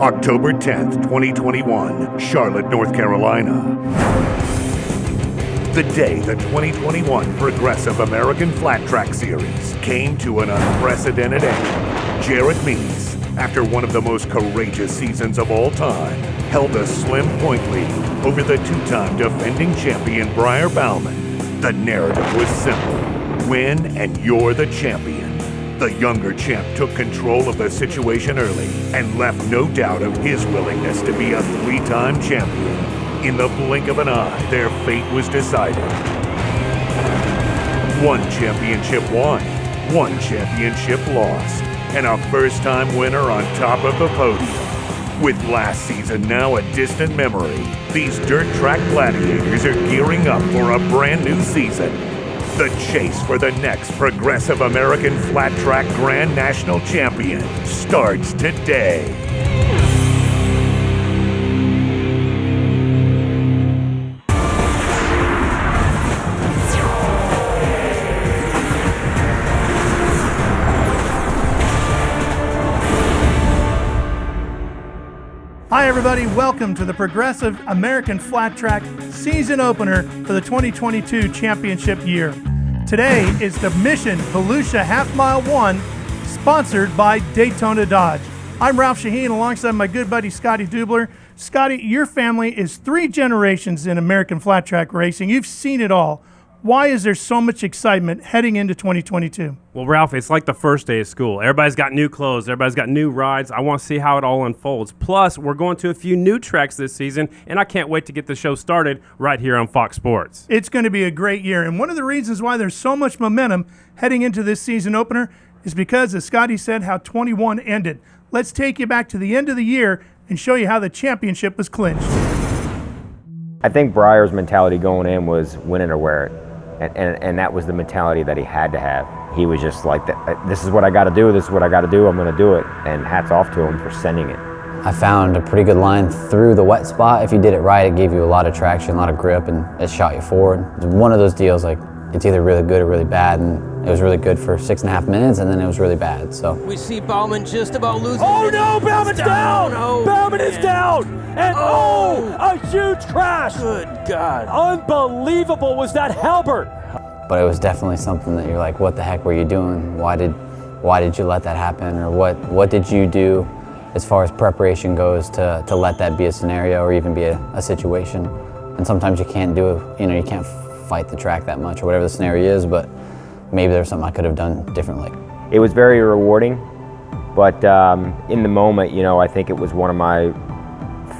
October 10th, 2021, Charlotte, North Carolina. The day the 2021 Progressive American Flat Track Series came to an unprecedented end. Jarrett Meeks, after one of the most courageous seasons of all time, held a slim point lead over the two-time defending champion Briar Bauman. The narrative was simple: win and you're the champion. The younger champ took control of the situation early and left no doubt of his willingness to be a three-time champion. In the blink of an eye, their fate was decided. One championship won, one championship lost, and a first-time winner on top of the podium. With last season now a distant memory, these dirt track gladiators are gearing up for a brand new season. The chase for the next Progressive American Flat Track Grand National Champion starts today. Hi everybody, welcome to the Progressive American Flat Track season opener for the 2022 championship year. Today is the Mission Volusia Half Mile 1, sponsored by Daytona Dodge. I'm Ralph Shaheen alongside my good buddy Scotty Dubler. Scotty, your family is 3 generations in American flat track racing. You've seen it all. Why is there so much excitement heading into 2022? Well, Ralph, it's like the first day of school. Everybody's got new clothes. Everybody's got new rides. I want to see how it all unfolds. Plus, we're going to a few new tracks this season, and I can't wait to get the show started right here on Fox Sports. It's going to be a great year, and one of the reasons why there's so much momentum heading into this season opener is because, as Scotty said, how 21 ended. Let's take you back to the end of the year and show you how the championship was clinched. I think Briar's mentality going in was win it or wear it. And that was the mentality that he had to have. He was just like, this is what I got to do, this is what I got to do, I'm going to do it. And hats off to him for sending it. I found a pretty good line through the wet spot. If you did it right, it gave you a lot of traction, a lot of grip, and it shot you forward. It was one of those deals, like, it's either really good or really bad, and it was really good for 6.5 minutes, and then it was really bad, so. We see Bauman just about losing. Oh no, Bauman's down! Oh, Bauman is down! And a huge crash! Good God. Unbelievable was that Halbert! But it was definitely something that you're like, what the heck were you doing? Why did you let that happen? Or what did you do as far as preparation goes to let that be a scenario or even be a situation? And sometimes you can't do it, you can't fight the track that much or whatever the scenario is, but maybe there's something I could have done differently. It was very rewarding, but in the moment, I think it was one of my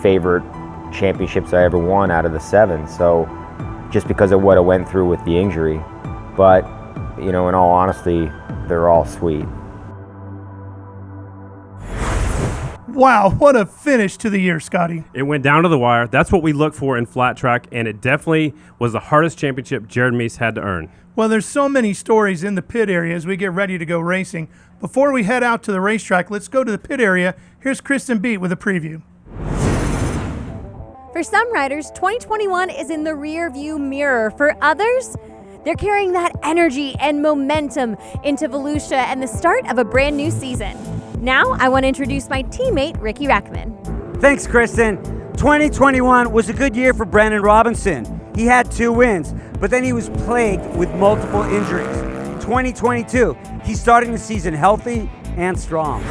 favorite championships I ever won out of the 7. So just because of what I went through with the injury, but in all honesty, they're all sweet. Wow, what a finish to the year, Scotty. It went down to the wire. That's what we look for in flat track, and it definitely was the hardest championship Jared Meeks had to earn. Well, there's so many stories in the pit area as we get ready to go racing. Before we head out to the racetrack, let's go to the pit area. Here's Kristen Beat with a preview. For some riders, 2021 is in the rear view mirror. For others, they're carrying that energy and momentum into Volusia and the start of a brand new season. Now, I want to introduce my teammate, Ricky Rackman. Thanks, Kristen. 2021 was a good year for Brandon Robinson. He had 2 wins, but then he was plagued with multiple injuries. 2022, he's starting the season healthy and strong.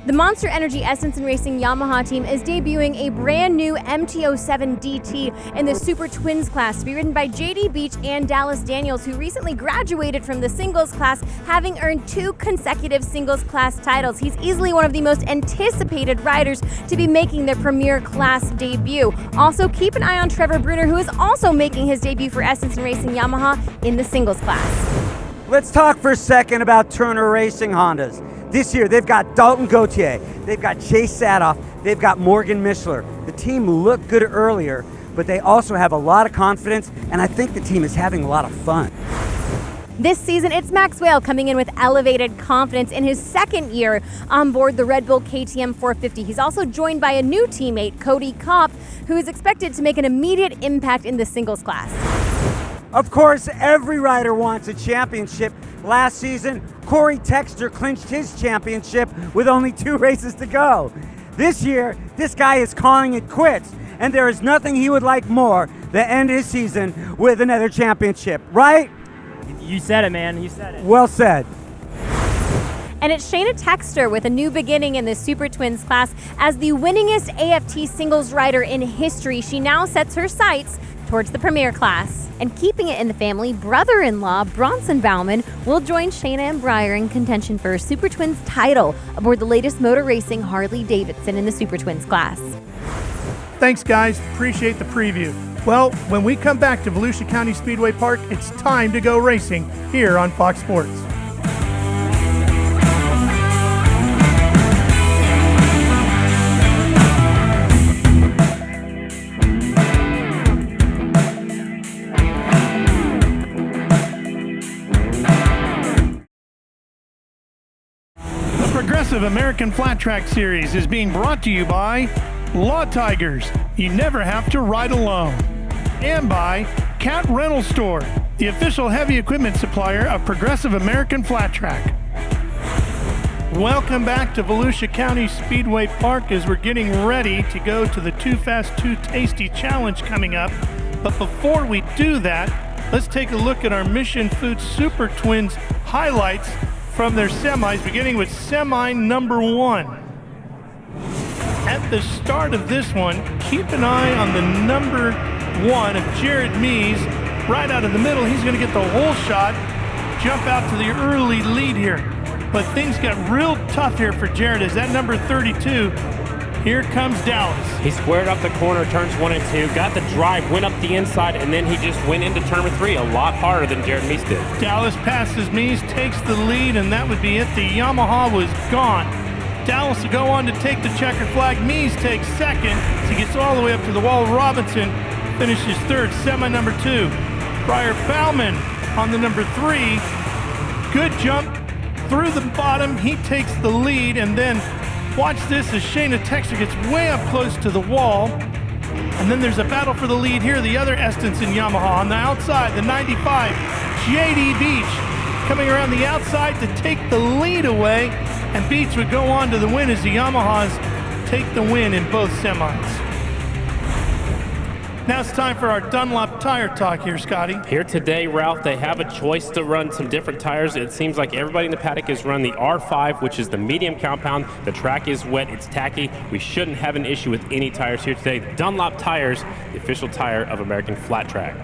The Monster Energy Essence and Racing Yamaha team is debuting a brand new MT-07 DT in the Super Twins class to be ridden by JD Beach and Dallas Daniels, who recently graduated from the singles class, having earned 2 consecutive singles class titles. He's easily one of the most anticipated riders to be making their premier class debut. Also, keep an eye on Trevor Bruner, who is also making his debut for Essence and Racing Yamaha in the singles class. Let's talk for a second about Turner Racing Hondas. This year, they've got Dalton Gauthier, they've got Chase Sadoff, they've got Morgan Mishler. The team looked good earlier, but they also have a lot of confidence, and I think the team is having a lot of fun. This season, it's Max Whale coming in with elevated confidence in his second year on board the Red Bull KTM 450. He's also joined by a new teammate, Cody Kopp, who is expected to make an immediate impact in the singles class. Of course, every rider wants a championship. Last season, Corey Texter clinched his championship with only 2 races to go. This year, this guy is calling it quits, and there is nothing he would like more than end his season with another championship, right? You said it, man. You said it. Well said. And it's Shayna Texter with a new beginning in the Super Twins class. As the winningest AFT singles rider in history, she now sets her sights towards the premier class. And keeping it in the family, brother-in-law Bronson Bauman will join Shayna and Breyer in contention for a Super Twins title aboard the latest motor racing Harley-Davidson in the Super Twins class. Thanks, guys. Appreciate the preview. Well, when we come back to Volusia County Speedway Park, it's time to go racing here on Fox Sports. Progressive American Flat Track Series is being brought to you by Law Tigers, you never have to ride alone, and by Cat Rental Store, the official heavy equipment supplier of Progressive American Flat Track. Welcome back to Volusia County Speedway Park as we're getting ready to go to the Too Fast, Too Tasty Challenge coming up. But before we do that, let's take a look at our Mission Foods Super Twins highlights from their semis, beginning with semi number 1. At the start of this one, keep an eye on the number 1 of Jared Mees. Right out of the middle, he's going to get the whole shot, jump out to the early lead here. But things got real tough here for Jared as that number 32, here comes Dallas. He squared up the corner, turns 1 and 2, got the drive, went up the inside, and then he just went into turn number 3 a lot harder than Jared Mees did. Dallas passes Mees, takes the lead, and that would be it. The Yamaha was gone. Dallas will go on to take the checkered flag. Mees takes second as he gets all the way up to the wall. Robinson finishes third, semi number 2. Briar Bauman on the number 3. Good jump through the bottom. He takes the lead, and then watch this as Shayna Texter gets way up close to the wall. And then there's a battle for the lead here. The other Estenson Yamaha on the outside, the 95, JD Beach coming around the outside to take the lead away. And Beach would go on to the win as the Yamahas take the win in both semis. Now it's time for our Dunlop tire talk here, Scotty. Here today, Ralph, they have a choice to run some different tires. It seems like everybody in the paddock is running the R5, which is the medium compound. The track is wet, it's tacky. We shouldn't have an issue with any tires here today. Dunlop tires, the official tire of American Flat Track.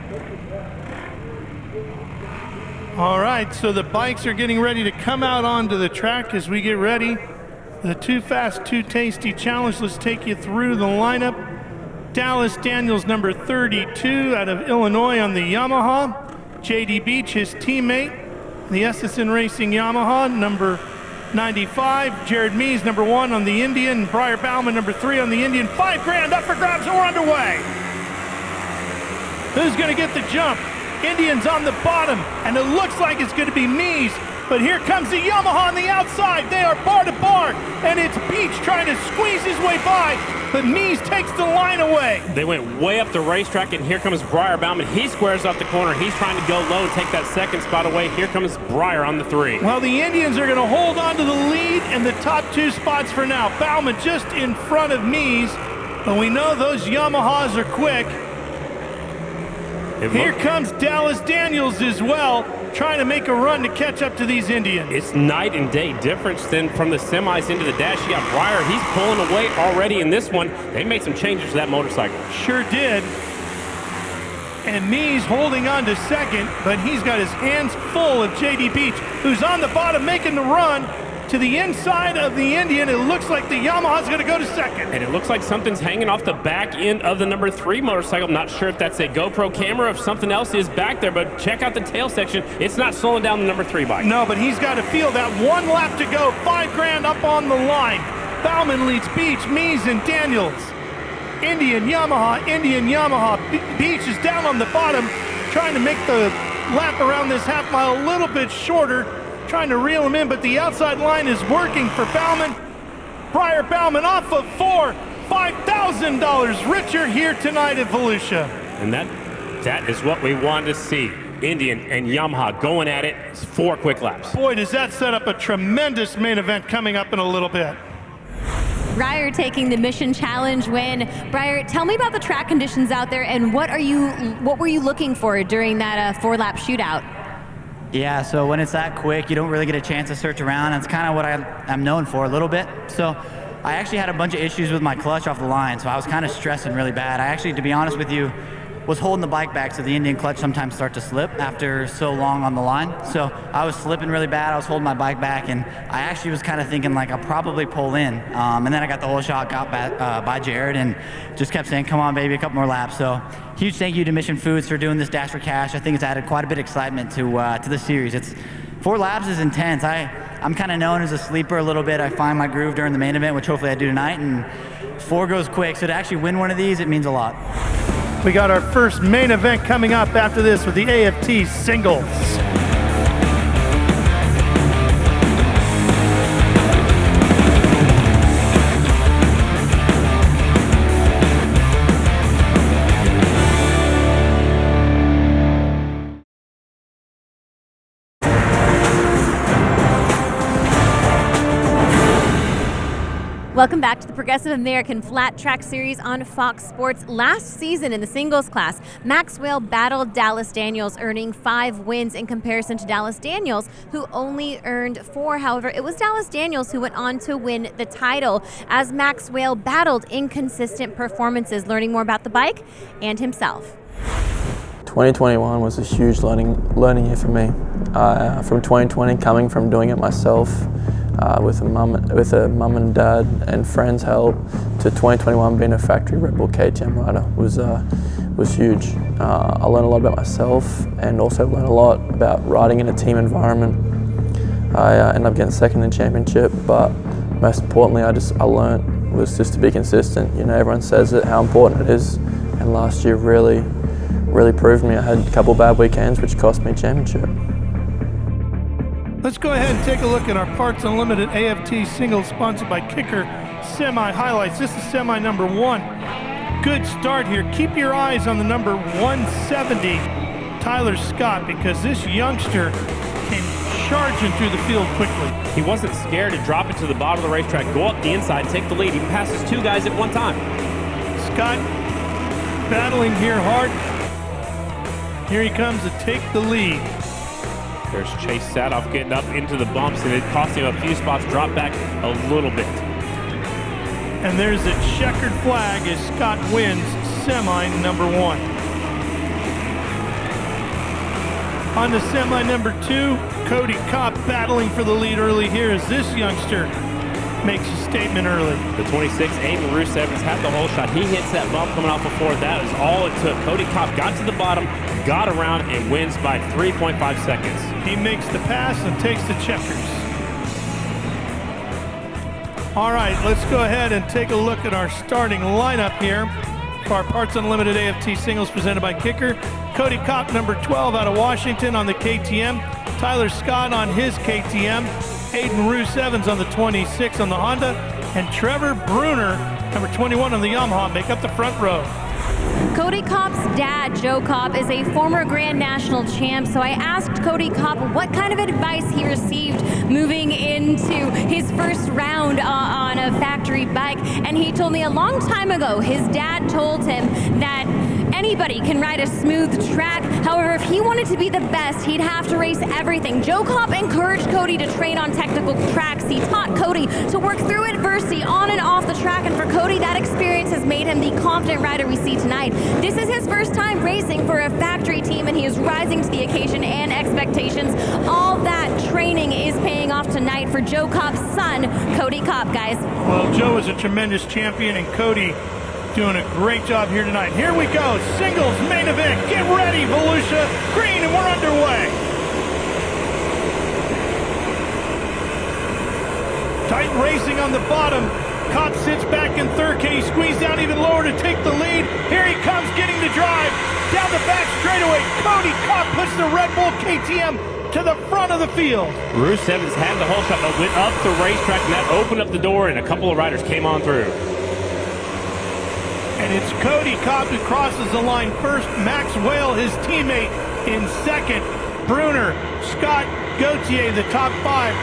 All right, so the bikes are getting ready to come out onto the track as we get ready. The Too Fast, Too Tasty Challenge. Let's take you through the lineup. Dallas Daniels, number 32, out of Illinois on the Yamaha. JD Beach, his teammate. The Estenson Racing Yamaha, number 95. Jared Mees, number 1 on the Indian. Briar Bauman, number 3 on the Indian. $5,000 up for grabs, and we're underway. Who's going to get the jump? Indian's on the bottom, and it looks like it's going to be Mees. But here comes the Yamaha on the outside. They are bar to bar, and it's Beach trying to squeeze his way by, but Mees takes the line away. They went way up the racetrack, and here comes Briar Bauman. He squares off the corner. He's trying to go low and take that second spot away. Here comes Briar on the 3. Well, the Indians are going to hold on to the lead and the top 2 spots for now. Bauman just in front of Mees, but we know those Yamahas are quick. Here comes Dallas Daniels as well, trying to make a run to catch up to these Indians. It's night and day difference then from the semis into the dash. You got Briar, he's pulling away already in this one. They made some changes to that motorcycle. Sure did. And Mees holding on to second, but he's got his hands full of JD Beach, who's on the bottom making the run to the inside of the Indian. It looks like the Yamaha's going to go to second. And it looks like something's hanging off the back end of the number 3 motorcycle. I'm not sure if that's a GoPro camera, if something else is back there, but check out the tail section. It's not slowing down the number 3 bike. No, but he's got to feel that 1 lap to go. $5,000 up on the line. Bauman leads Beach, Mees, and Daniels. Indian, Yamaha, Beach is down on the bottom, trying to make the lap around this half mile a little bit shorter, trying to reel him in, but the outside line is working for Bauman. Briar Bauman off of 4, $5,000 richer here tonight at Volusia. And that is what we wanted to see. Indian and Yamaha going at it. It's 4 quick laps. Boy, does that set up a tremendous main event coming up in a little bit. Breyer taking the mission challenge win. Breyer, tell me about the track conditions out there and what were you looking for during that 4-lap shootout? Yeah, so when it's that quick, you don't really get a chance to search around. That's kind of what I'm known for a little bit. So I actually had a bunch of issues with my clutch off the line, so I was kind of stressing really bad. I actually, to be honest with you, was holding the bike back, so the Indian clutch sometimes start to slip after so long on the line. So I was slipping really bad. I was holding my bike back, and I actually was kind of thinking like I'll probably pull in. And then I got the whole shot got by Jared and just kept saying, come on, baby, a couple more laps. So huge thank you to Mission Foods for doing this Dash for Cash. I think it's added quite a bit of excitement to the series. 4 laps is intense. I'm kind of known as a sleeper a little bit. I find my groove during the main event, which hopefully I do tonight, and 4 goes quick. So to actually win one of these, it means a lot. We got our first main event coming up after this with the AFT singles. Welcome back to the Progressive American Flat Track Series on Fox Sports. Last season in the singles class, Maxwell battled Dallas Daniels, earning 5 wins in comparison to Dallas Daniels, who only earned 4. However, it was Dallas Daniels who went on to win the title as Maxwell battled inconsistent performances, learning more about the bike and himself. 2021 was a huge learning year for me. From 2020, coming from doing it myself, with a mum and dad and friends' help, to 2021 being a factory Red Bull KTM rider was huge. I learned a lot about myself and also learned a lot about riding in a team environment. I ended up getting second in the championship, but most importantly, I learned was just to be consistent. You know, everyone says it, how important it is, and last year really proved me. I had a couple bad weekends which cost me championship. Let's go ahead and take a look at our Parts Unlimited AFT singles sponsored by Kicker Semi highlights. This is semi number 1. Good start here. Keep your eyes on the number 170, Tyler Scott, because this youngster came charging through the field quickly. He wasn't scared to drop it to the bottom of the racetrack, go up the inside, take the lead. He passes 2 guys at one time. Scott battling here hard. Here he comes to take the lead. There's Chase Sadoff getting up into the bumps, and it cost him a few spots, drop back a little bit. And there's a checkered flag as Scott wins semi number 1. On to semi number 2, Cody Kopp battling for the lead early here as this youngster makes a statement early. The 26, Aiden Rusev has had the whole shot. He hits that bump coming off before. That is all it took. Cody Kopp got to the bottom, got around, and wins by 3.5 seconds. He makes the pass and takes the checkers. All right, let's go ahead and take a look at our starting lineup here for our Parts Unlimited AFT singles presented by Kicker. Cody Kopp, number 12 out of Washington on the KTM. Tyler Scott on his KTM. Aiden Roos-Evans on the 26 on the Honda, and Trevor Bruner, number 21 on the Yamaha, make up the front row. Cody Kopp's dad, Joe Kopp, is a former Grand National champ, so I asked Cody Kopp what kind of advice he received moving into his first round on a factory bike, and he told me a long time ago his dad told him that anybody can ride a smooth track. However, if he wanted to be the best, he'd have to race everything. Joe Kopp encouraged Cody to train on technical tracks. He taught Cody to work through adversity on and off the track, and for Cody, that experience has made him the confident rider we see tonight. This is his first time racing for a factory team, and he is rising to the occasion and expectations. All that training is paying off tonight for Joe Kopp's son, Cody Kopp, guys. Well, Joe is a tremendous champion, and Cody doing a great job here tonight. Here we go, singles main event. Get ready, Volusia. Green, and we're underway. Tight racing on the bottom. Kopp sits back in third. Can he squeeze down even lower to take the lead? Here he comes, getting the drive. Down the back straightaway, Cody Kopp puts the Red Bull KTM to the front of the field. Bruce Evans had the whole shot, but went up the racetrack, and that opened up the door, and a couple of riders came on through. And it's Cody Kopp who crosses the line first. Maxwell, his teammate, in second. Bruner, Scott, Gauthier, the top 5.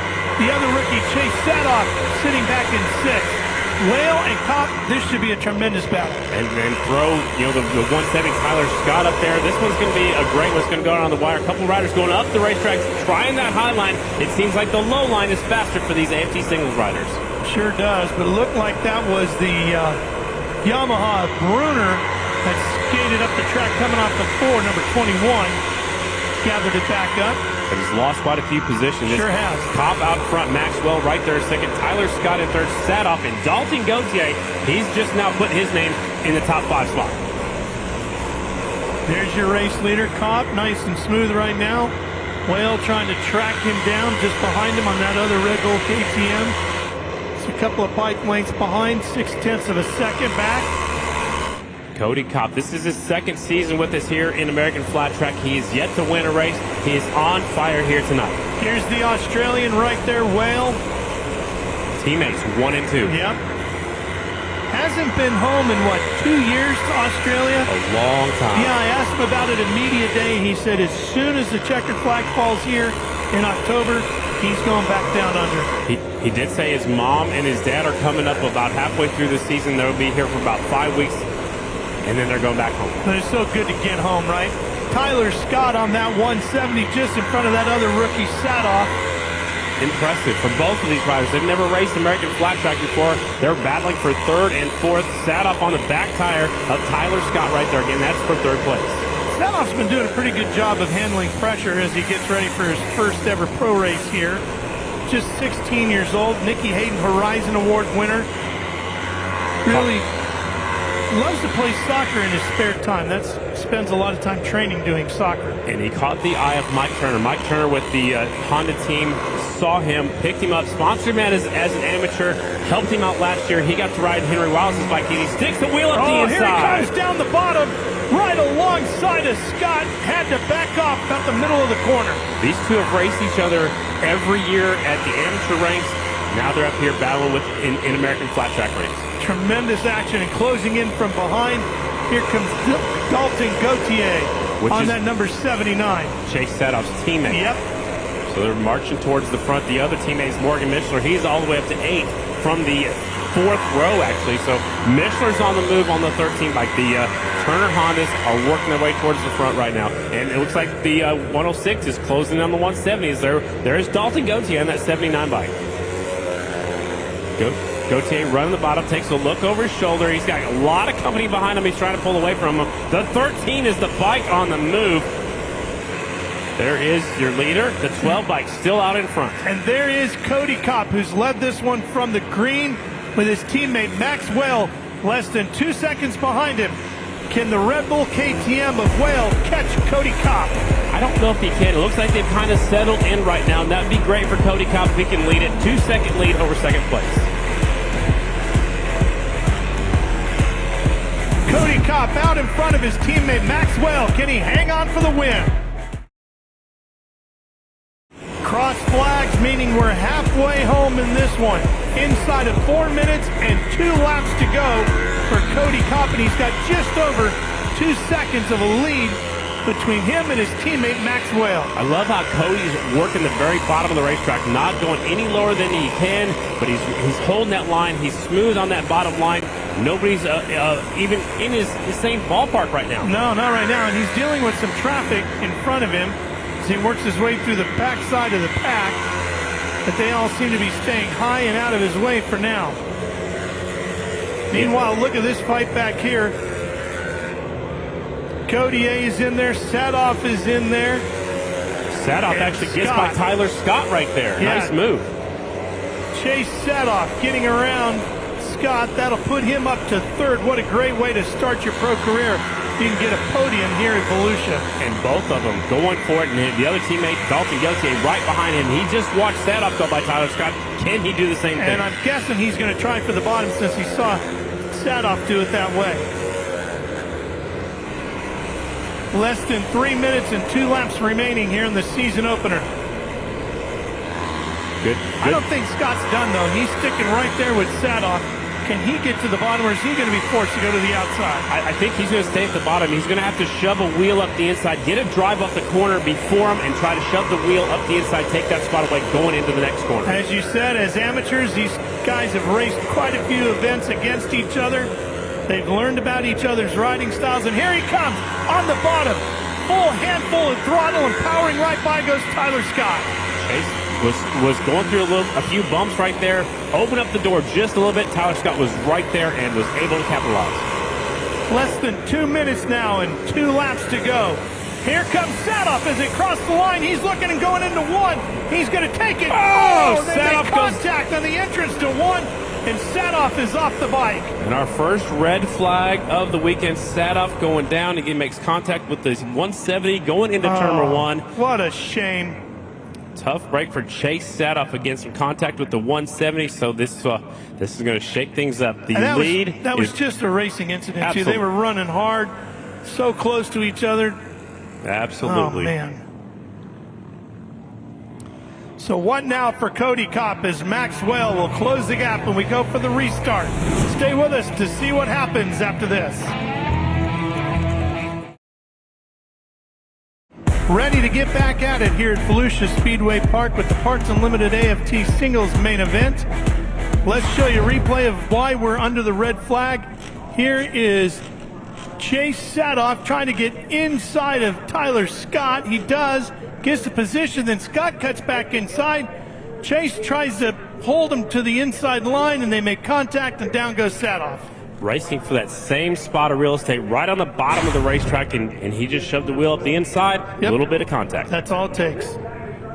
The other rookie, Chase Sadoff, sitting back in 6th. Whale and Cop, this should be a tremendous battle. And throw, the 170 Tyler Scott up there. This one's going to be a great one. It's going to go around the wire. A couple riders going up the racetrack, trying that high line. It seems like the low line is faster for these AFT singles riders. Sure does, but it looked like that was the Yamaha Bruner that skated up the track coming off the 4, number 21. Gathered it back up. But he's lost quite a few positions. Sure has. Cop out front, Maxwell right there second, Tyler Scott in third, Sadoff, and Dalton Gauthier. He's just now put his name in the top 5 spot. There's your race leader, Cop, nice and smooth right now. Whale trying to track him down just behind him on that other Red Bull KTM. It's a couple of bike lengths behind, 0.6 of a second back. Cody Kopp, this is his second season with us here in American Flat Track. He is yet to win a race. He is on fire here tonight. Here's the Australian right there, Whale. Teammates 1 and 2. Yep. Hasn't been home in, 2 years to Australia? A long time. Yeah, I asked him about it at media day. He said as soon as the checkered flag falls here in October, he's going back down under. He did say his mom and his dad are coming up about halfway through the season. They'll be here for about 5 weeks. And then they're going back home. But it's so good to get home, right? Tyler Scott on that 170 just in front of that other rookie Sadoff. Impressive for both of these riders. They've never raced American Flat Track before. They're battling for 3rd and 4th. Sadoff on the back tire of Tyler Scott right there. Again, that's for 3rd place. Sadoff's been doing a pretty good job of handling pressure as he gets ready for his first ever pro race here. Just 16 years old. Nicky Hayden Horizon Award winner. Really loves to play soccer in his spare time. Spends a lot of time training doing soccer. And he caught the eye of Mike Turner. Mike Turner with the Honda team saw him, picked him up, sponsored him as an amateur, helped him out last year. He got to ride Henry Wiles' bike, and he sticks the wheel up the inside. Here he comes down the bottom, right alongside of Scott. Had to back off about the middle of the corner. These two have raced each other every year at the amateur ranks. Now they're up here battling in American Flat Track race. Tremendous action and closing in from behind. Here comes Dalton Gauthier on that number 79. Chase Sadoff's teammate. Yep. So they're marching towards the front. The other teammate's Morgan Mishler. He's all the way up to 8th from the 4th row, actually. So Mishler's on the move on the 13 bike. The Turner Hondas are working their way towards the front right now. And it looks like the 106 is closing on the 170s. There's Dalton Gauthier on that 79 bike. Gauthier running the bottom, takes a look over his shoulder. He's got a lot of company behind him. He's trying to pull away from him. The 13 is the bike on the move. There is your leader. The 12 bike still out in front. And there is Cody Kopp, who's led this one from the green with his teammate Maxwell less than 2 seconds behind him. Can the Red Bull KTM of Whale catch Cody Kopp? I don't know if he can. It looks like they've kind of settled in right now, and that would be great for Cody Kopp if he can lead it. 2-second lead over 2nd place. Cody Kopp out in front of his teammate Maxwell. Can he hang on for the win? Cross flags, meaning we're halfway home in this one. Inside of 4 minutes and 2 laps to go for Cody Kopp, and he's got just over 2 seconds of a lead between him and his teammate Maxwell. I love how Cody's working the very bottom of the racetrack, not going any lower than he can, but he's holding that line. He's smooth on that bottom line. Nobody's even in his same ballpark right now. No, not right now, and he's dealing with some traffic in front of him as he works his way through the back side of the pack, but they all seem to be staying high and out of his way for now. Meanwhile, look at this fight back here. Gauthier is in there. Sadoff is in there. Sadoff and actually gets by Tyler Scott right there. Yeah. Nice move. Chase Sadoff getting around Scott. That'll put him up to 3rd. What a great way to start your pro career. You can get a podium here at Volusia. And both of them going for it. And the other teammate, Dalton Gauthier, right behind him. He just watched Sadoff go by Tyler Scott. Can he do the same thing? And I'm guessing he's going to try for the bottom since he saw Sadoff do it that way. Less than 3 minutes and 2 laps remaining here in the season opener. Good. I don't think Scott's done, though. He's sticking right there with Sadoff. Can he get to the bottom, or is he going to be forced to go to the outside? I think he's going to stay at the bottom. He's going to have to shove a wheel up the inside, get a drive up the corner before him, and try to shove the wheel up the inside, take that spot away going into the next corner. As you said, as amateurs, these guys have raced quite a few events against each other. They've learned about each other's riding styles, and here he comes on the bottom. Full handful of throttle, and powering right by goes Tyler Scott. Chase was going through a few bumps right there. Open up the door just a little bit. Tyler Scott was right there and was able to capitalize. Less than 2 minutes now and 2 laps to go. Here comes Sadoff as they cross the line. He's looking and going into 1. He's going to take it. Oh, they make contact on the entrance to 1, and Sadoff is off the bike. And our first red flag of the weekend, Sadoff going down. Again, makes contact with the 170 going into turn number 1. What a shame. Tough break for Chase Sadoff against some contact with the 170, so this is going to shake things up. The lead. That was just a racing incident, Absolutely. too. They were running hard, so close to each other. Absolutely. Oh, man. So what now for Cody Kopp as Maxwell will close the gap when we go for the restart. Stay with us to see what happens after this. Ready to get back at it here at Volusia Speedway Park with the Parts Unlimited AFT Singles main event. Let's show you a replay of why we're under the red flag. Here is Chase Sadoff trying to get inside of Tyler Scott. He does, gets the position, then Scott cuts back inside. Chase tries to hold him to the inside line, and they make contact, and down goes Sadoff. Racing for that same spot of real estate right on the bottom of the racetrack, and he just shoved the wheel up the inside. Yep. A little bit of contact. That's all it takes.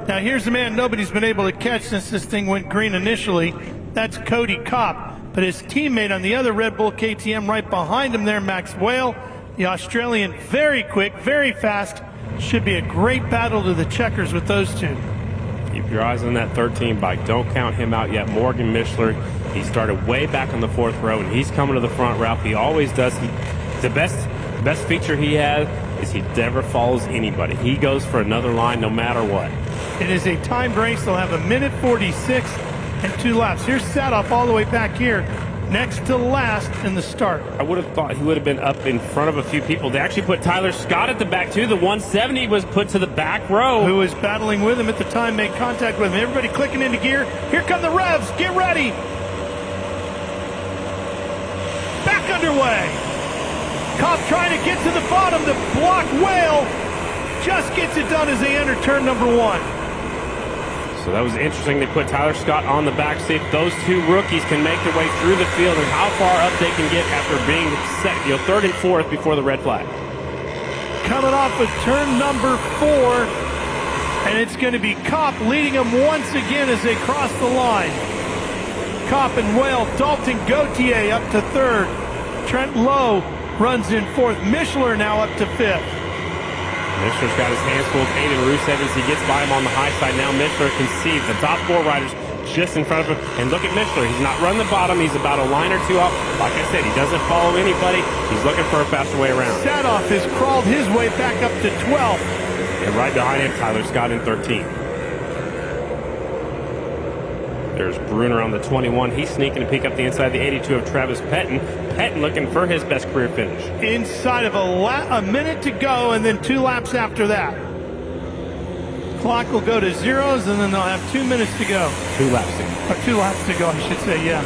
Now here's the man nobody's been able to catch since this thing went green initially. That's Cody Kopp. But his teammate on the other Red Bull KTM right behind him there, Max Whale, the Australian, very quick, very fast. Should be a great battle to the checkers with those two. Keep your eyes on that 13 bike. Don't count him out yet. Morgan Mishler, he started way back on the 4th row, and he's coming to the front, Ralph. He always does. The best feature he has is he never follows anybody. He goes for another line no matter what. It is a timed race. They'll have a minute 46 and 2 laps. Here's Sadoff all the way back here, next to last in the start. I would have thought he would have been up in front of a few people. They actually put Tyler Scott at the back, too. The 170 was put to the back row. Who was battling with him at the time, made contact with him. Everybody clicking into gear. Here come the revs. Get ready. Back underway. Kopp trying to get to the bottom to block Whale. Just gets it done as they enter turn number 1. So that was interesting. They put Tyler Scott on the back, see if those two rookies can make their way through the field and how far up they can get after being third and fourth before the red flag. Coming off of turn number 4, and it's going to be Kopp leading them once again as they cross the line. Kopp and Whale, Dalton Gauthier up to 3rd. Trent Lowe runs in 4th. Mishler now up to 5th. Mishler's got his hands full with Aiden Rusev as he gets by him on the high side. Now Mishler can see the top 4 riders just in front of him. And look at Mishler. He's not running the bottom. He's about a line or 2 off. Like I said, he doesn't follow anybody. He's looking for a faster way around. Sadoff has crawled his way back up to 12th. And right behind him, Tyler Scott in 13. There's Bruner on the 21. He's sneaking to pick up the inside of the 82 of Travis Pettin. Pettin looking for his best career finish. Inside of a minute to go, and then 2 laps after that. Clock will go to zeros, and then they'll have 2 minutes to go. 2 laps to go. Or 2 laps to go, I should say, yeah.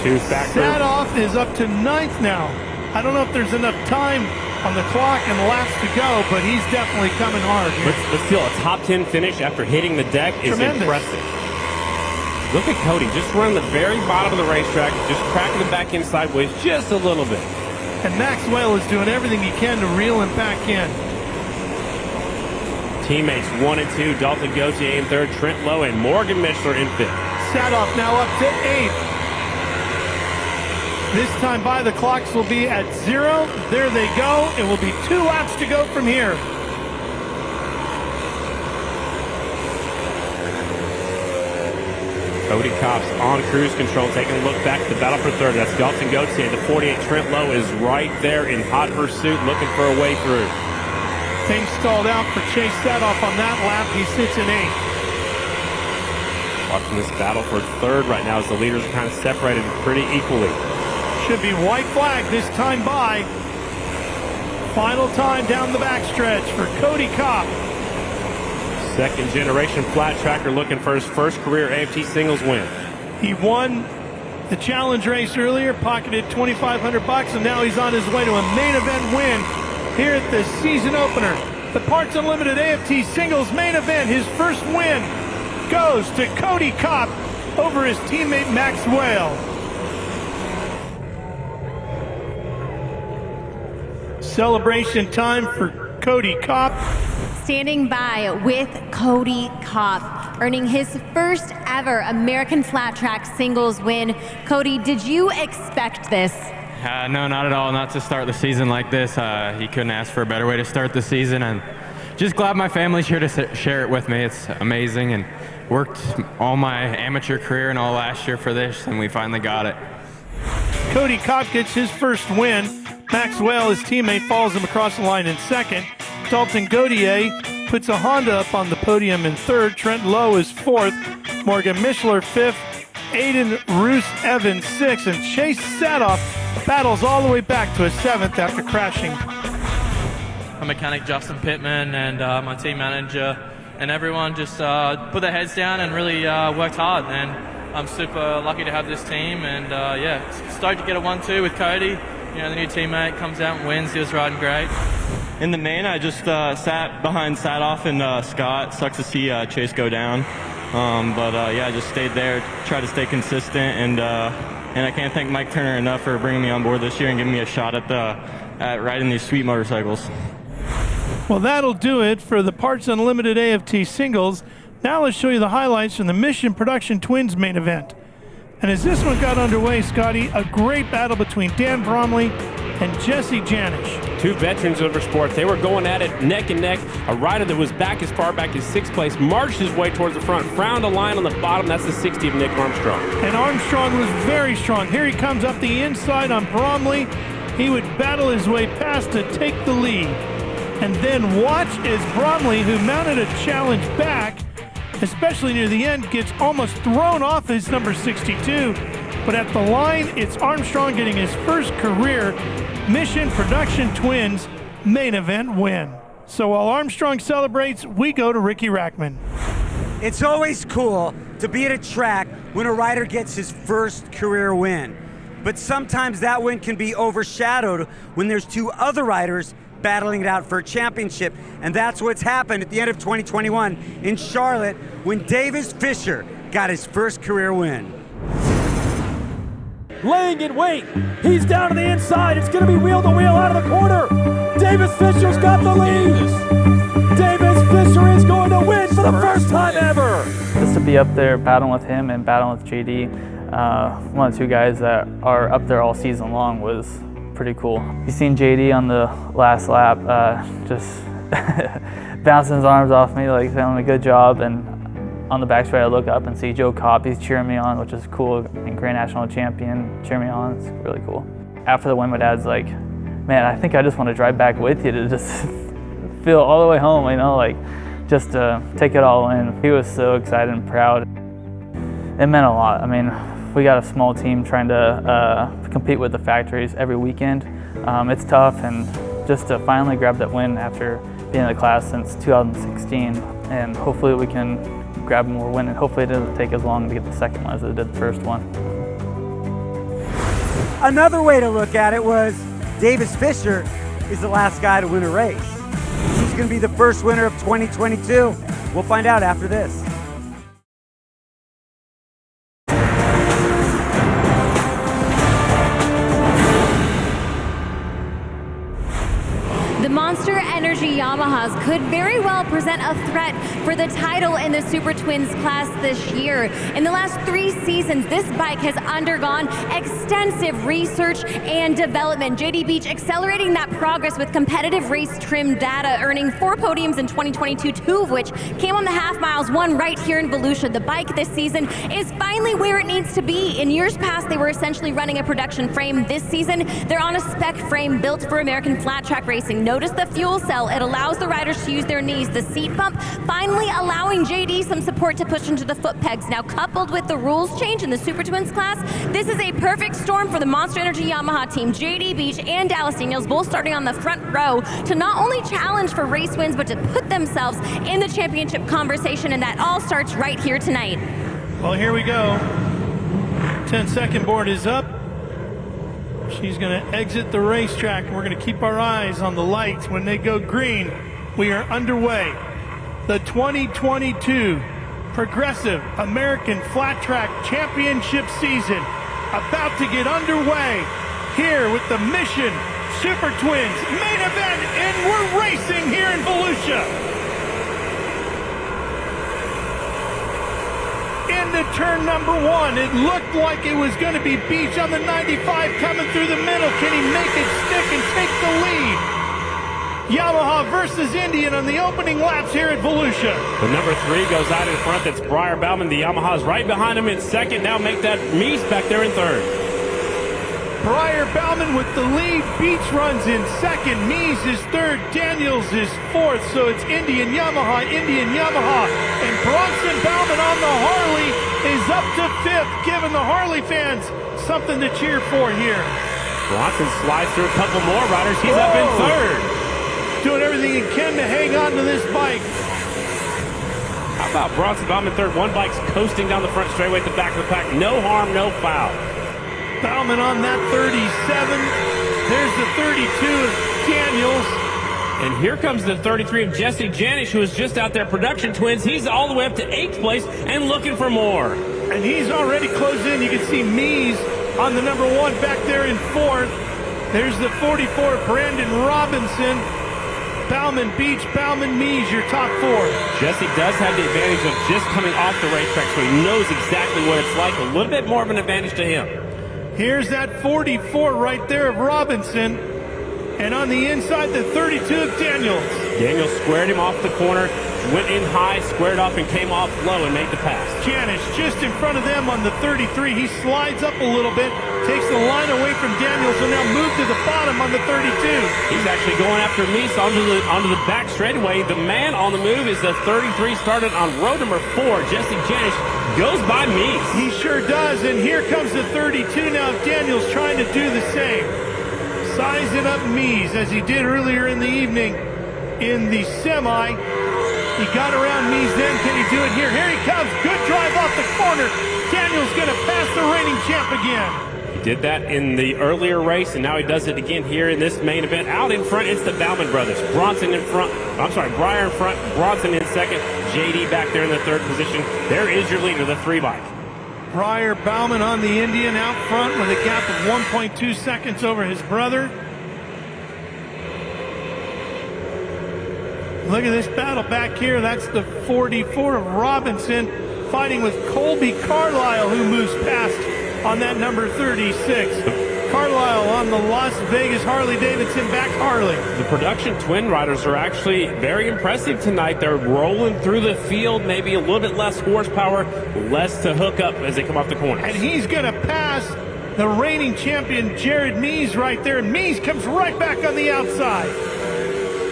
2 factor. Sadoff is up to 9th now. I don't know if there's enough time on the clock and laps to go, but he's definitely coming hard here. But still, a top 10 finish after hitting the deck is impressive. Look at Cody, just running the very bottom of the racetrack, just cracking the back end sideways just a little bit. And Maxwell is doing everything he can to reel him back in. Teammates 1 and 2, Dalton Gauthier in 3rd, Trent Lowe and Morgan Mishler in 5th. Sadoff now up to 8th. This time by the clocks will be at 0. There they go. It will be 2 laps to go from here. Cody Kopp's on cruise control, taking a look back at the battle for 3rd. That's Dalton Gauthier. The 48 Trent Lowe is right there in hot pursuit, looking for a way through. Things stalled out for Chase Sadoff on that lap. He sits in 8th. Watching this battle for 3rd right now as the leaders are kind of separated pretty equally. Should be white flag this time by. Final time down the backstretch for Cody Kopp. Second-generation flat tracker looking for his first career AFT singles win. He won the challenge race earlier, pocketed $2,500, and now he's on his way to a main event win here at the season opener. The Parts Unlimited AFT singles main event, his first win goes to Cody Kopp over his teammate Max Whale. Celebration time for Cody Kopp. Standing by with Cody Kopp, earning his first ever American Flat Track singles win. Cody, did you expect this? No, not at all. Not to start the season like this. He couldn't ask for a better way to start the season, and just glad my family's here to share it with me. It's amazing, and worked all my amateur career and all last year for this, and we finally got it. Cody Kopp gets his first win. Max Whale, his teammate, follows him across the line in second. Dalton Gauthier puts a Honda up on the podium in third. Trent Lowe is fourth. Morgan Mishler fifth. Aiden Roos Evans sixth. And Chase Sadoff battles all the way back to a seventh after crashing. My mechanic Justin Pittman and my team manager and everyone just put their heads down and really worked hard. And I'm super lucky to have this team. And yeah, stoked to get a 1-2 with Cody. You know, the new teammate comes out and wins. He was riding great. In the main, I just sat behind Sadoff and Scott. Sucks to see Chase go down. But yeah, I just stayed there, tried to stay consistent, and I can't thank Mike Turner enough for bringing me on board this year and giving me a shot at riding these sweet motorcycles. Well, that'll do it for the Parts Unlimited AFT singles. Now let's show you the highlights from the Mission Production Twins main event. And as this one got underway, Scotty, a great battle between Dan Bromley and Jesse Janish. Two veterans of our sport. They were going at it neck and neck. A rider that was back as far back as sixth place marched his way towards the front, found a line on the bottom. That's the 60 of Nick Armstrong. And Armstrong was very strong. Here he comes up the inside on Bromley. He would battle his way past to take the lead. And then watch as Bromley, who mounted a challenge back, especially near the end, gets almost thrown off his number 62. But at the line, it's Armstrong getting his first career Mission Production Twins main event win. So while Armstrong celebrates, we go to Ricky Rackman. It's always cool to be at a track when a rider gets his first career win. But sometimes that win can be overshadowed when there's two other riders battling it out for a championship. And that's what's happened at the end of 2021 in Charlotte when Davis Fisher got his first career win. Laying in wait. He's down to the inside. It's going to be wheel to wheel out of the corner. Davis Fisher's got the lead. Davis Fisher is going to win for the first time ever. Just to be up there battling with him and battling with JD, one of the two guys that are up there all season long, was pretty cool. You seen JD on the last lap just bouncing his arms off me, like saying a good job, and on the back straight I look up and see Joe Kopp, he's cheering me on, which is cool, and Grand National Champion, cheer me on, it's really cool. After the win, my dad's like, man, I think I just want to drive back with you to just feel all the way home, you know, like just to take it all in. He was so excited and proud. It meant a lot. I mean, we got a small team trying to compete with the factories every weekend. It's tough, and just to finally grab that win after being in the class since 2016, and hopefully we can grab more win, and hopefully it doesn't take as long to get the second one as it did the first one. Another way to look at it was Davis Fisher is the last guy to win a race. Who's going to be the first winner of 2022? We'll find out after this. The Monster Energy Yamahas could very well present a threat for the title in the Super Twins class this year. In the last 3 seasons, this bike has undergone extensive research and development. JD Beach accelerating that progress with competitive race trim data, earning 4 podiums in 2022, 2 of which came on the half miles, 1 right here in Volusia. The bike this season is finally where it needs to be. In years past, they were essentially running a production frame. This season, they're on a spec frame built for American flat track racing. Notice the fuel cell It allows the riders to use their knees. The seat bump finally allowing JD some support to push into the foot pegs. Now, coupled with the rules change in the Super Twins class, this is a perfect storm for the Monster Energy Yamaha team. JD Beach and Dallas Daniels both starting on the front row to not only challenge for race wins, but to put themselves in the championship conversation, and that all starts right here tonight. Well, here we go. 10-second board is up. She's going to exit the racetrack, and we're going to keep our eyes on the lights. When they go green, we are underway. The 2022 Progressive American Flat Track Championship season about to get underway here with the Mission Super Twins main event, and we're racing here in Volusia. Into turn number one. It looked like it was going to be Beach on the 95 coming through the middle. Can he make it stick and take the lead? Yamaha versus Indian on the opening laps here at Volusia. The number 3 goes out in front. That's Briar Bauman. The Yamaha's right behind him in second. Now make that Mies back there in third. Briar Bauman with the lead. Beach runs in second. Mies is third. Daniels is fourth. So it's Indian Yamaha, and Bronson Bauman on the Harley is up to fifth, giving the Harley fans something to cheer for here. Bronson slides through a couple more riders. He's up in third. Doing everything he can to hang on to this bike. How about Bronson Bauman third? One bike's coasting down the front straightaway at the back of the pack. No harm, no foul. Bauman on that 37. There's the 32 of Daniels. And here comes the 33 of Jesse Janish, who is just out there. Production Twins. He's all the way up to 8th place and looking for more. And he's already closed in. You can see Mies on the number 1 back there in 4th. There's the 44, Brandon Robinson. Bauman, Beach, Bauman, Mies, your top 4. Jesse does have the advantage of just coming off the racetrack, so he knows exactly what it's like. A little bit more of an advantage to him. Here's that 44 right there of Robinson. And on the inside, the 32 of Daniels. Daniels squared him off the corner, went in high, squared off, and came off low and made the pass. Janish just in front of them on the 33. He slides up a little bit, takes the line away from Daniels, and now moved to the bottom on the 32. He's actually going after Mies onto the back straightaway. The man on the move is the 33, started on row number 4. Jesse Janish goes by Mies. He sure does, and here comes the 32 now. Daniels trying to do the same. Sizing up Mies as he did earlier in the evening in the semi. He got around Mies then. Can he do it here? Here he comes. Good drive off the corner. Daniels going to pass the reigning champ again. He did that in the earlier race, and now he does it again here in this main event. Out in front, it's the Bauman brothers. Bronson in front. I'm sorry, Briar in front. Bronson in second. JD back there in the third position. There is your leader, the 3-bike. Briar Bauman on the Indian out front with a gap of 1.2 seconds over his brother. Look at this battle back here. That's the 44 of Robinson fighting with Colby Carlisle, who moves past on that number 36. Carlisle on the Las Vegas Harley-Davidson back Harley. The production twin riders are actually very impressive tonight. They're rolling through the field, maybe a little bit less horsepower, less to hook up as they come off the corner. And he's going to pass the reigning champion Jared Mies right there. And Mies comes right back on the outside.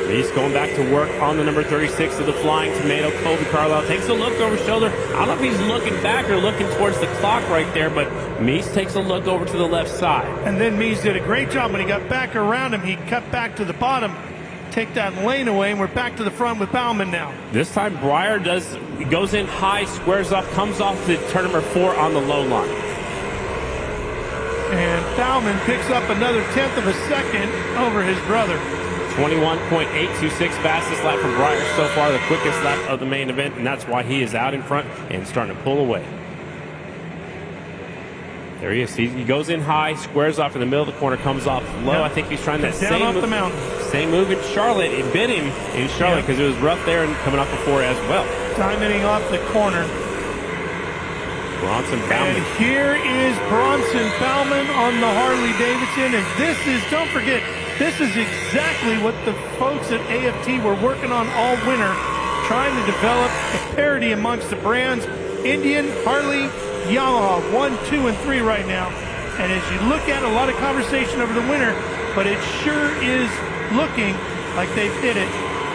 Mies going back to work on the number 36 of the Flying Tomato. Colby Carlisle takes a look over his shoulder. I don't know if he's looking back or looking towards the clock right there, but Mies takes a look over to the left side. And then Mies did a great job when he got back around him. He cut back to the bottom, take that lane away, and we're back to the front with Bauman now. This time Briar goes in high, squares off, comes off the turn number 4 on the low line. And Bauman picks up another 1/10 of a second over his brother. 21.826 fastest lap for Briar so far, the quickest lap of the main event, and that's why he is out in front and starting to pull away. There he is. He goes in high, squares off in the middle of the corner, comes off low. Yep. I think he's trying that same move in Charlotte. It bit him in Charlotte because it was rough there and coming off before as well. Diamonding off the corner. Bronson Bauman. And here is Bronson Bauman on the Harley-Davidson, and this is, don't forget, this is exactly what the folks at AFT were working on all winter, trying to develop a parity amongst the brands. Indian, Harley, Yamaha, 1, 2, and 3 right now. And as you look at a lot of conversation over the winter, but it sure is looking like they've hit it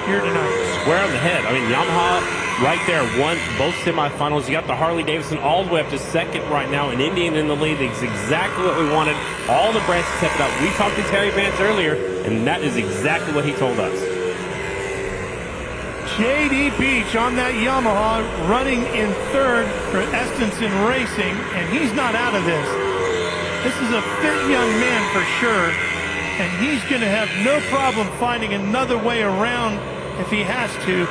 here tonight. Square on the head. I mean, Yamaha right there won both semifinals. You got the Harley-Davidson all the way up to second right now, and Indian in the lead. It's exactly what we wanted. All the branches stepped up. We talked to Terry Vance earlier, and that is exactly what he told us. J.D. Beach on that Yamaha running in third for Estenson Racing, and he's not out of this. This is a fit young man for sure, and he's going to have no problem finding another way around if he has to.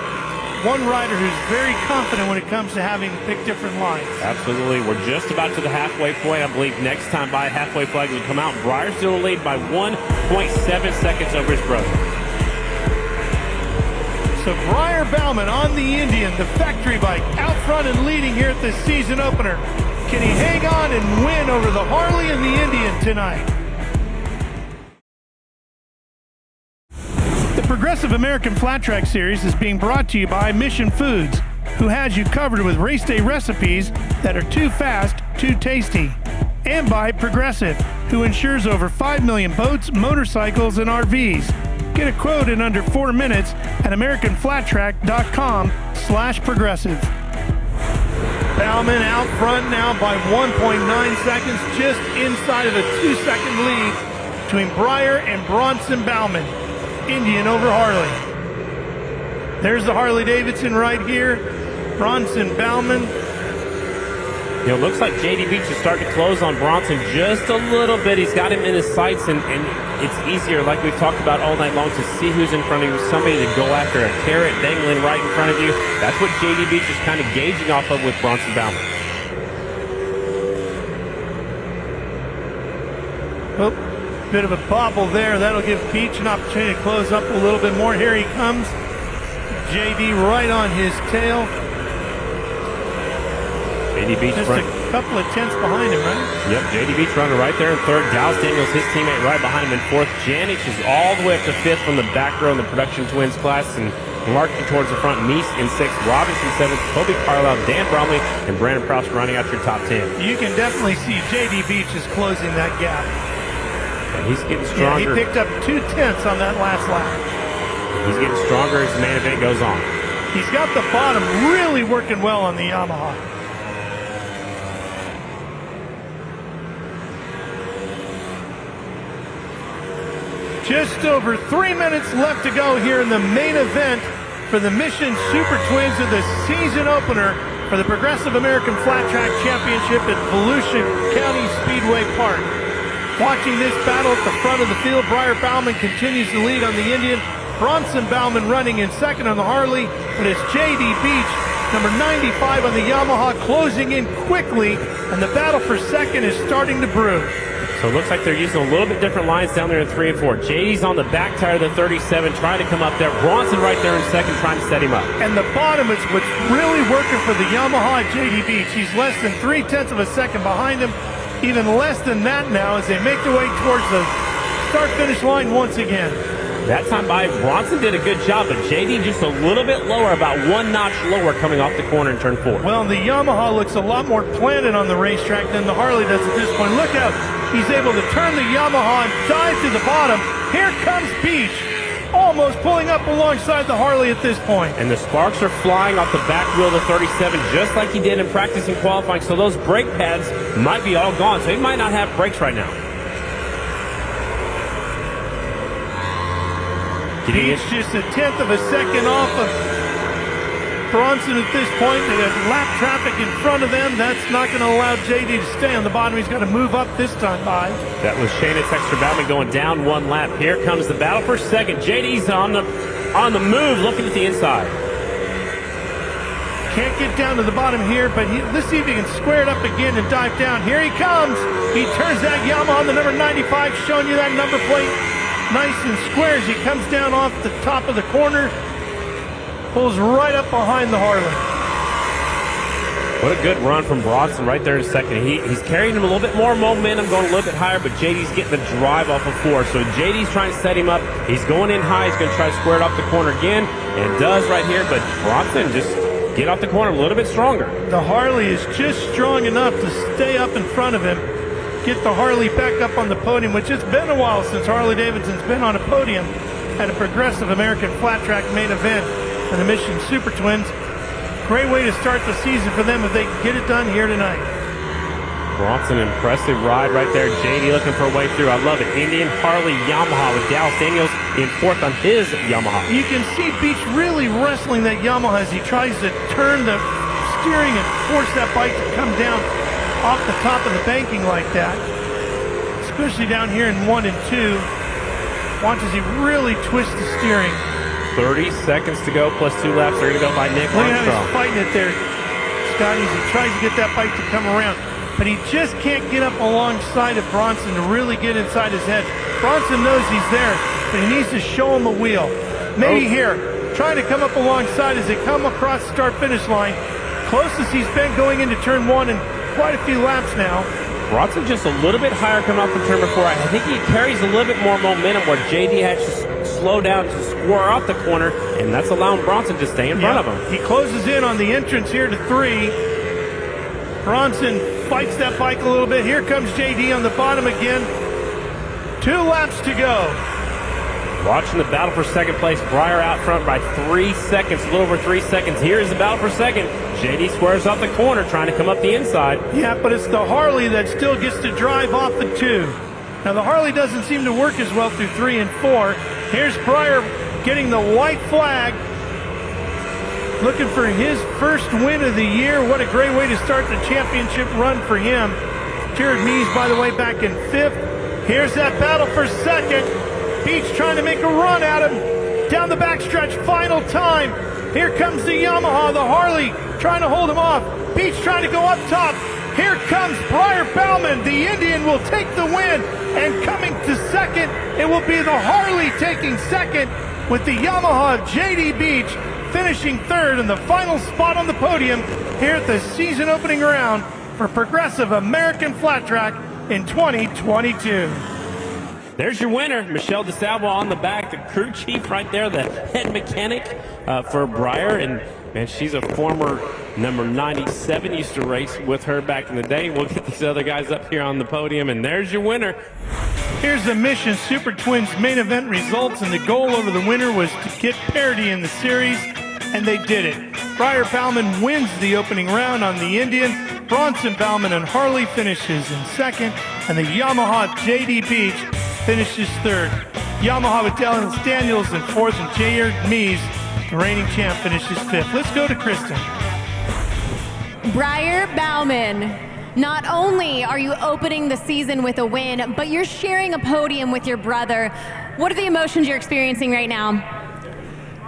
One rider who's very confident when it comes to having to pick different lines. Absolutely. We're just about to the halfway point. I believe next time by halfway flag will come out. Breyer still lead by 1.7 seconds over his brother. So Breyer Bauman on the Indian, the factory bike, out front and leading here at the season opener. Can he hang on and win over the Harley and the Indian tonight? The Progressive American Flat Track Series is being brought to you by Mission Foods, who has you covered with race day recipes that are too fast, too tasty. And by Progressive, who insures over 5 million boats, motorcycles, and RVs. Get a quote in under 4 minutes at AmericanFlatTrack.com/progressive. Bauman out front now by 1.9 seconds, just inside of a 2-second lead between Breyer and Bronson Bauman. Indian over Harley. There's the Harley-Davidson right here. Bronson Bauman. You know, it looks like J.D. Beach is starting to close on Bronson just a little bit. He's got him in his sights, and it's easier, like we've talked about all night long, to see who's in front of you, somebody to go after, a carrot dangling right in front of you. That's what J.D. Beach is kind of gauging off of with Bronson Bauman. Oh, bit of a bobble there. That'll give Beach an opportunity to close up a little bit more. Here he comes. J.D. right on his tail. J.D. Beach just a couple of tenths behind him, right? Yep, J.D. Beach running right there in third. Dallas Daniels, his teammate, right behind him in fourth. Janich is all the way up to fifth from the back row in the Production Twins class, and marching towards the front. Meese in sixth, Robinson seventh, Toby Carlisle, Dan Bromley, and Brandon Proust running out your top 10. You can definitely see J.D. Beach is closing that gap. And he's getting stronger. Yeah, he picked up 2 tenths on that last lap. He's getting stronger as the main event goes on. He's got the bottom really working well on the Yamaha. Just over 3 minutes left to go here in the main event for the Mission Super Twins of the season opener for the Progressive American Flat Track Championship at Volusia County Speedway Park. Watching this battle at the front of the field, Breyer Bauman continues to lead on the Indian. Bronson Bauman running in second on the Harley, but it's J.D. Beach, number 95 on the Yamaha, closing in quickly, and the battle for second is starting to brew. So it looks like they're using a little bit different lines down there in 3 and 4. J.D.'s on the back tire of the 37, trying to come up there. Bronson right there in second, trying to set him up. And the bottom is what's really working for the Yamaha at J.D. Beach. He's less than 3/10 of a second behind him, even less than that now as they make their way towards the start-finish line once again. That time by Bronson did a good job, but J.D. just a little bit lower, about 1 notch lower coming off the corner in turn 4. Well, the Yamaha looks a lot more planted on the racetrack than the Harley does at this point. Look out. He's able to turn the Yamaha and dive to the bottom. Here comes Beach, almost pulling up alongside the Harley at this point. And the sparks are flying off the back wheel of the 37, just like he did in practice and qualifying, so those brake pads might be all gone, so he might not have brakes right now. Beach just 1/10 of a second off of Bronson at this point. They have lap traffic in front of them. That's not going to allow J.D. to stay on the bottom. He's got to move up this time by. That was Shane Extra Bauman going down 1 lap. Here comes the battle for second. J.D.'s on the move, looking at the inside. Can't get down to the bottom here, but let's see if he can square it up again and dive down. Here he comes. He turns that Yamaha on the number 95, showing you that number plate nice and square as he comes down off the top of the corner. Pulls right up behind the Harley. What a good run from Bronson right there in second. He's carrying him a little bit more momentum, going a little bit higher, but JD's getting the drive off of 4. So JD's trying to set him up. He's going in high. He's going to try to square it off the corner again, and does right here, but Bronson just get off the corner a little bit stronger. The Harley is just strong enough to stay up in front of him, get the Harley back up on the podium, which it's been a while since Harley-Davidson's been on a podium. at a Progressive American Flat Track main event for the Mission Super Twins. Great way to start the season for them if they can get it done here tonight. Bronson, impressive ride right there. JD looking for a way through. I love it. Indian, Harley, Yamaha with Dallas Daniels in fourth on his Yamaha. You can see Beach really wrestling that Yamaha as he tries to turn the steering and force that bike to come down off the top of the banking like that. Especially down here in 1 and 2. Watch as he really twists the steering. 30 seconds to go, plus 2 laps are going to go by Nick Look at Armstrong. how he's fighting it there, Scotty, as he tries to get that bike to come around. But he just can't get up alongside of Bronson to really get inside his head. Bronson knows he's there, but he needs to show him a wheel. Maybe here, trying to come up alongside as they come across the start-finish line. Closest he's been going into turn 1 in quite a few laps now. Bronson just a little bit higher coming off from turn 4. I think he carries a little bit more momentum where JD has to slow down to square off the corner, and that's allowing Bronson to stay in front of him. He closes in on the entrance here to 3. Bronson fights that bike a little bit. Here comes JD on the bottom again. 2 laps to go. Watching the battle for second place. Breyer out front by 3 seconds, a little over 3 seconds. Here's the battle for second. JD squares off the corner, trying to come up the inside. Yeah, but it's the Harley that still gets to drive off the 2. Now, the Harley doesn't seem to work as well through 3 and 4. Here's Breyer getting the white flag. Looking for his first win of the year. What a great way to start the championship run for him. Jared Mees, by the way, back in 5th. Here's that battle for second. Beach trying to make a run at him. Down the backstretch, final time. Here comes the Yamaha, the Harley trying to hold him off. Beach trying to go up top. Here comes Breyer Bauman. The Indian will take the win. And coming to second, it will be the Harley taking second with the Yamaha JD Beach finishing 3rd in the final spot on the podium here at the season opening round for Progressive American Flat Track in 2022. There's your winner, Michelle DeSalvo on the back, the crew chief right there, the head mechanic for Breyer. And man, she's a former number 97, used to race with her back in the day. We'll get these other guys up here on the podium, and there's your winner. Here's the Mission Super Twins main event results, and the goal over the winner was to get parity in the series, and they did it. Breyer Bauman wins the opening round on the Indian. Bronson Bauman and Harley finishes in second, and the Yamaha JD Beach finishes 3rd. Yamaha with Dallas Daniels in 4th, and Jared Mees, the reigning champ, finishes 5th. Let's go to Kristen. Breyer Bauman, not only are you opening the season with a win, but you're sharing a podium with your brother. What are the emotions you're experiencing right now?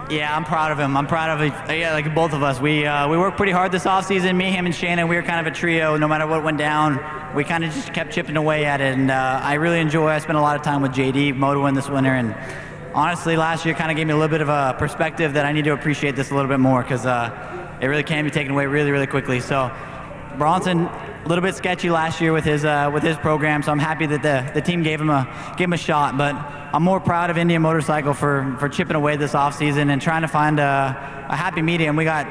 Yeah, I'm proud of him. I'm proud of like both of us. We worked pretty hard this offseason. Me, him, and Shannon, we were kind of a trio. No matter what went down, we kind of just kept chipping away at it. And I really I spent a lot of time with JD motoring this winter. And honestly, last year kind of gave me a little bit of a perspective that I need to appreciate this a little bit more, because it really can be taken away really, really quickly. So Bronson, a little bit sketchy last year with his program, so I'm happy that the team gave him a shot. But I'm more proud of Indian Motorcycle for chipping away this offseason and trying to find a happy medium. We got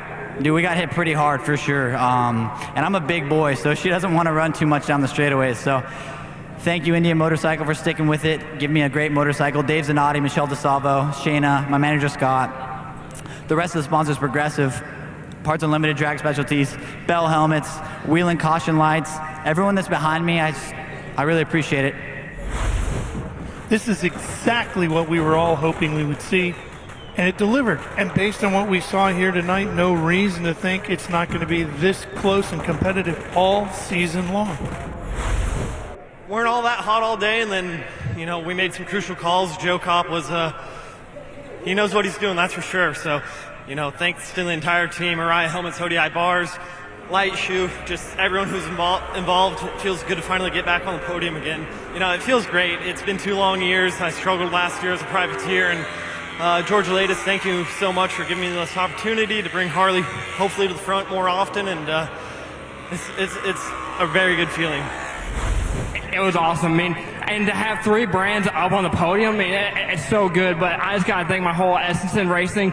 hit pretty hard for sure. And I'm a big boy, so she doesn't want to run too much down the straightaways. So thank you, Indian Motorcycle, for sticking with it, giving me a great motorcycle. Dave Zanotti, Michelle DeSalvo, Shayna, my manager Scott, the rest of the sponsors, Progressive, Parts Unlimited Drag Specialties, Bell Helmets, Wheel & Caution Lights, everyone that's behind me, I really appreciate it. This is exactly what we were all hoping we would see, and it delivered. And based on what we saw here tonight, no reason to think it's not going to be this close and competitive all season long. Weren't all that hot all day, and then, we made some crucial calls. Joe Kopp was, he knows what he's doing, that's for sure. So, thanks to the entire team, Mariah Helmets, HODI Bars, Light Shoe, just everyone who's involved. It feels good to finally get back on the podium again. It feels great. It's been 2 long years. I struggled last year as a privateer, and George Latis, thank you so much for giving me this opportunity to bring Harley hopefully to the front more often, and it's a very good feeling. It was awesome. I mean, and to have 3 brands up on the podium, it's so good. But I just got to thank my whole Estenson Racing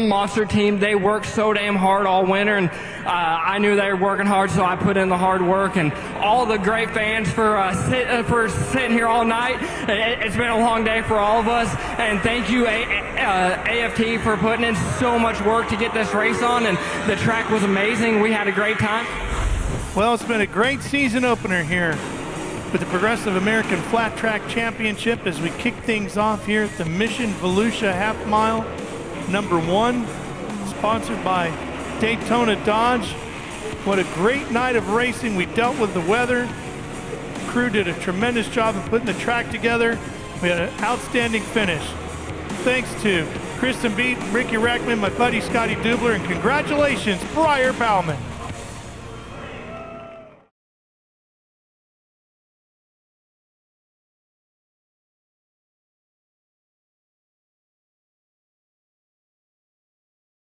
monster team. They worked so damn hard all winter, and I knew they were working hard, so I put in the hard work. And all the great fans for sitting here all night. It's been a long day for all of us, and thank you AFT for putting in so much work to get this race on, and the track was amazing. We had a great time. Well, it's been a great season opener here with the Progressive American Flat Track Championship as we kick things off here at the Mission Volusia Half Mile #1, sponsored by Daytona Dodge. What a great night of racing. We dealt with the weather. The crew did a tremendous job of putting the track together. We had an outstanding finish. Thanks to Kristen Beat, Ricky Rackman, my buddy Scotty Dubler, and congratulations, Briar Bauman.